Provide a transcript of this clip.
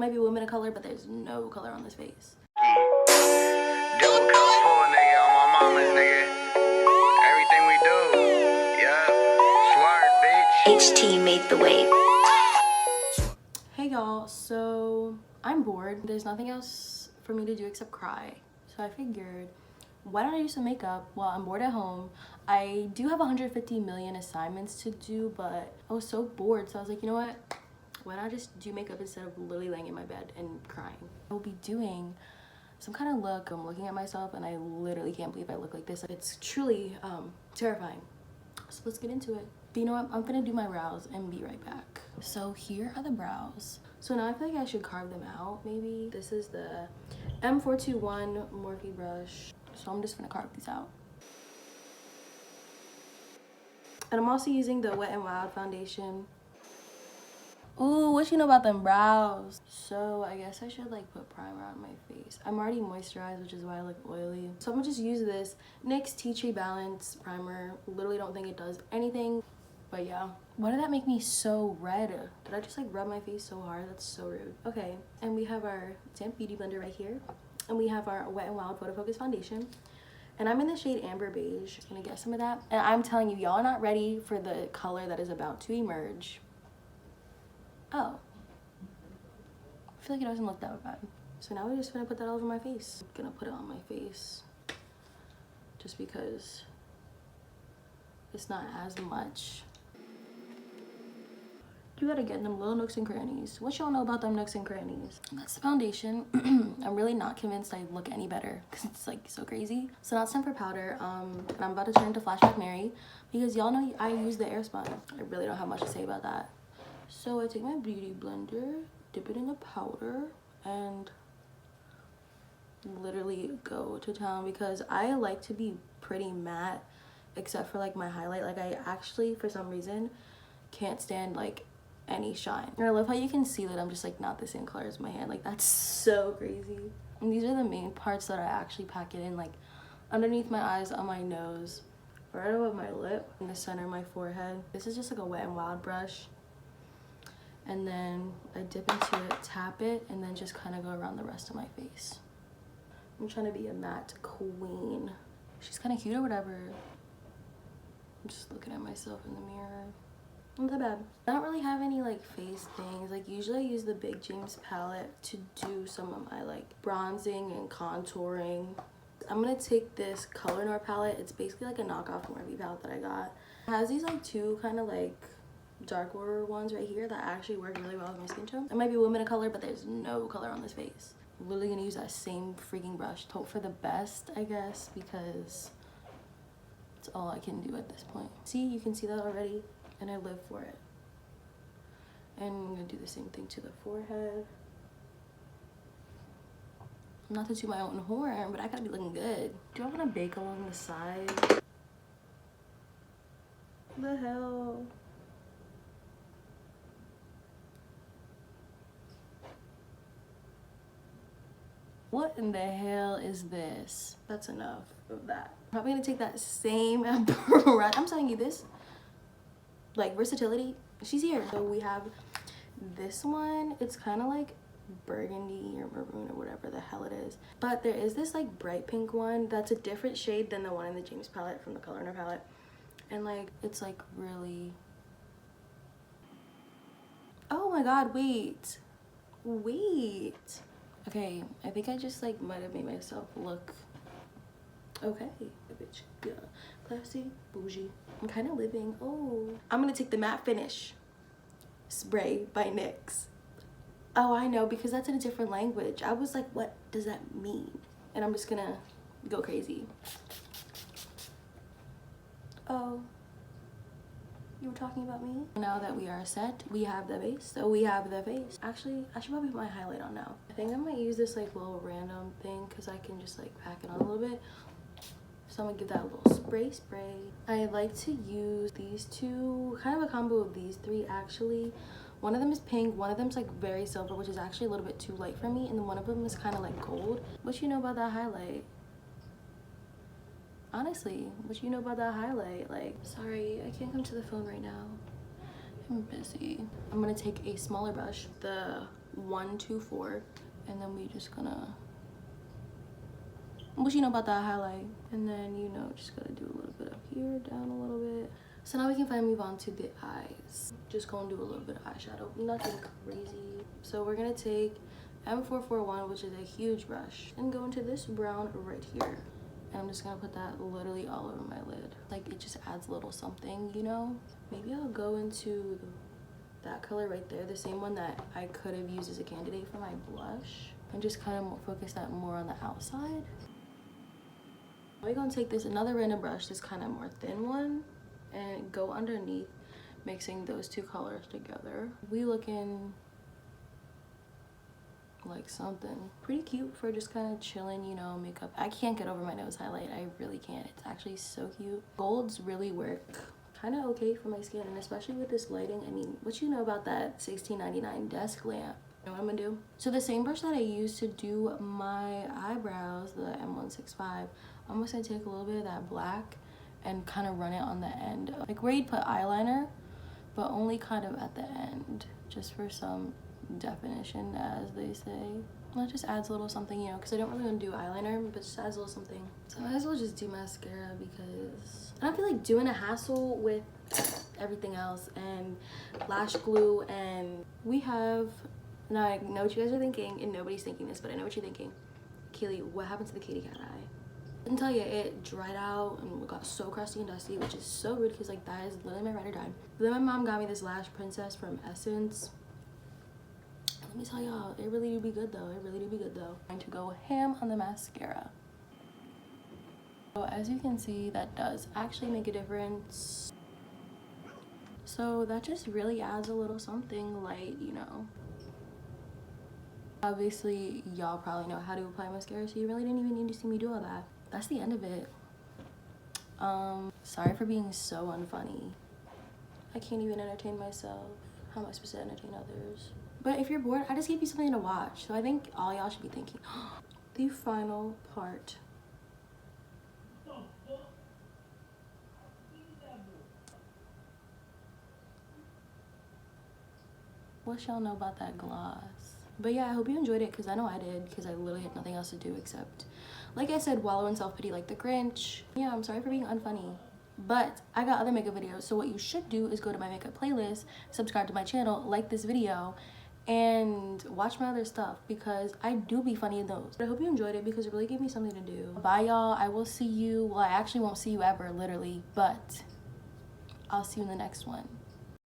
Might be women of color, but there's no color on this face. Double cup full, nigga, on my mama's, nigga. Everything we do, yeah. Swerve, bitch. HT made the wave. Hey y'all, so I'm bored. There's nothing else for me to do except cry. So I figured, why don't I do some makeup while I'm bored at home? I do have 150 million assignments to do, but I was so bored, so I was like, you know what? Why not just do makeup instead of literally laying in my bed and crying? I will be doing some kind of look. I'm looking at myself and I literally can't believe I look like this. It's truly terrifying. So let's get into it. But you know what? I'm gonna do my brows and be right back. So here are the brows. So now I feel like I should carve them out maybe. This is the M421 Morphe brush. So I'm just gonna carve these out. And I'm also using the Wet n Wild foundation. Ooh, what you know about them brows? So I guess I should like put primer on my face. I'm already moisturized, which is why I look oily. So I'm gonna just use this NYX Tea Tree Balance primer. Literally don't think it does anything, but yeah. Why did that make me so red? Did I just like rub my face so hard? That's so rude. Okay, and we have our damp beauty blender right here. And we have our Wet n Wild Photo Focus foundation. And I'm in the shade Amber Beige. I'm gonna get some of that. And I'm telling you, y'all are not ready for the color that is about to emerge. Oh, I feel like it doesn't look that bad. So now we're just gonna put that all over my face. I'm gonna put it on my face just because it's not as much. You gotta get them little nooks and crannies. What y'all know about them nooks and crannies? That's the foundation. I'm really not convinced I look any better because it's like so crazy. So now it's time for powder. And I'm about to turn into Flashback Mary because y'all know I use the Airspun. I really don't have much to say about that. So I take my beauty blender, dip it in the powder, and literally go to town because I like to be pretty matte except for like my highlight. Like I actually, for some reason, can't stand like any shine. And I love how you can see that I'm just like not the same color as my hand. Like that's so crazy. And these are the main parts that I actually pack it in, like underneath my eyes, on my nose, right above my lip, in the center of my forehead. This is just like a Wet n Wild brush. And then I dip into it, tap it, and then just kind of go around the rest of my face. I'm trying to be a matte queen. She's kind of cute or whatever. I'm just looking at myself in the mirror. Not that bad. I don't really have any like face things. Like usually I use the Big James palette to do some of my like bronzing and contouring. I'm gonna take this Color Noir palette. It's basically like a knockoff Morphe palette that I got. It has these like two kind of like darker ones right here that actually work really well with my skin tone. It might be women of color, but there's no color on this face. I'm literally gonna use that same freaking brush. Hope for the best, I guess, because it's all I can do at this point. See, you can see that already, and I live for it. And I'm gonna do the same thing to the forehead. Not to toot my own horn, but I gotta be looking good. Do I wanna bake along the side? What the hell? What in the hell is this? That's enough of that. I'm probably gonna take that same brush. I'm telling you this, like versatility, she's here. So we have this one. It's kind of like burgundy or maroon or whatever the hell it is. But there is this like bright pink one that's a different shade than the one in the James palette from the Color Noir palette. And like, it's like really, oh my God, wait. Okay, I think I just like might have made myself look okay. Bitch, yeah. Classy, bougie. I'm kind of living. Oh, I'm gonna take the matte finish spray by NYX. Oh, I know, because that's in a different language. I was like, what does that mean? And I'm just gonna go crazy. Oh, you were talking about me? Now that we are set, we have the base, so we have the face. Actually, I should probably put my highlight on now. I think I might use this like little random thing because I can just like pack it on a little bit. So I'm gonna give that a little spray. I like to use these two, kind of a combo of these three actually. One of them is pink, one of them's like very silver, which is actually a little bit too light for me, and then one of them is kind of like gold. What you know about that highlight? Honestly, what you know about that highlight? Like, sorry, I can't come to the phone right now. I'm busy. I'm gonna take a smaller brush, the 1, 2, 4, and then we just gonna, what you know about that highlight, and then you know just gotta do a little bit up here, down a little bit. So now we can finally move on to the eyes. Just gonna do a little bit of eyeshadow, nothing crazy. So we're gonna take M441, which is a huge brush, and go into this brown right here. And I'm just gonna put that literally all over my lid. Like, it just adds a little something, you know? Maybe I'll go into that color right there, the same one that I could have used as a candidate for my blush, and just kind of focus that more on the outside. We're gonna take this another random brush, this kind of more thin one, and go underneath, mixing those two colors together. We looking like something pretty cute for just kind of chilling, you know, makeup. I can't get over my nose highlight, I really can't. It's actually so cute. Golds really work kind of okay for my skin, and especially with this lighting. I mean, what you know about that $16.99 desk lamp? You know what I'm gonna do? So the same brush that I used to do my eyebrows, the M165, I'm just gonna take a little bit of that black and kind of run it on the end, like where you'd put eyeliner, but only kind of at the end, just for some definition, as they say. That just adds a little something, you know, because I don't really want to do eyeliner, but just adds a little something. So I might as well just do mascara, because I don't feel like doing a hassle with everything else and lash glue. And we have, now I know what you guys are thinking, and nobody's thinking this, but I know what you're thinking. Keely, what happened to the kitty cat eye? I didn't tell you, it dried out and got so crusty and dusty, which is so rude, because like that is literally my ride or die. But then my mom got me this Lash Princess from Essence. Let me tell y'all, it really do be good though. It really do be good though. I'm going to go ham on the mascara. So as you can see, that does actually make a difference. So that just really adds a little something light, you know. Obviously, y'all probably know how to apply mascara, so you really didn't even need to see me do all that. That's the end of it. Sorry for being so unfunny. I can't even entertain myself. How am I supposed to entertain others? But if you're bored, I just gave you something to watch. So I think all y'all should be thinking, the final part. What y'all know about that gloss? But yeah, I hope you enjoyed it, because I know I did, because I literally had nothing else to do except, like I said, wallow in self-pity like the Grinch. Yeah, I'm sorry for being unfunny. But I got other makeup videos, so what you should do is go to my makeup playlist, subscribe to my channel, like this video, and watch my other stuff, because I do be funny in those. But I hope you enjoyed it, because it really gave me something to do. Bye y'all. I will see you, well, I actually won't see you ever, literally, but I'll see you in the next one.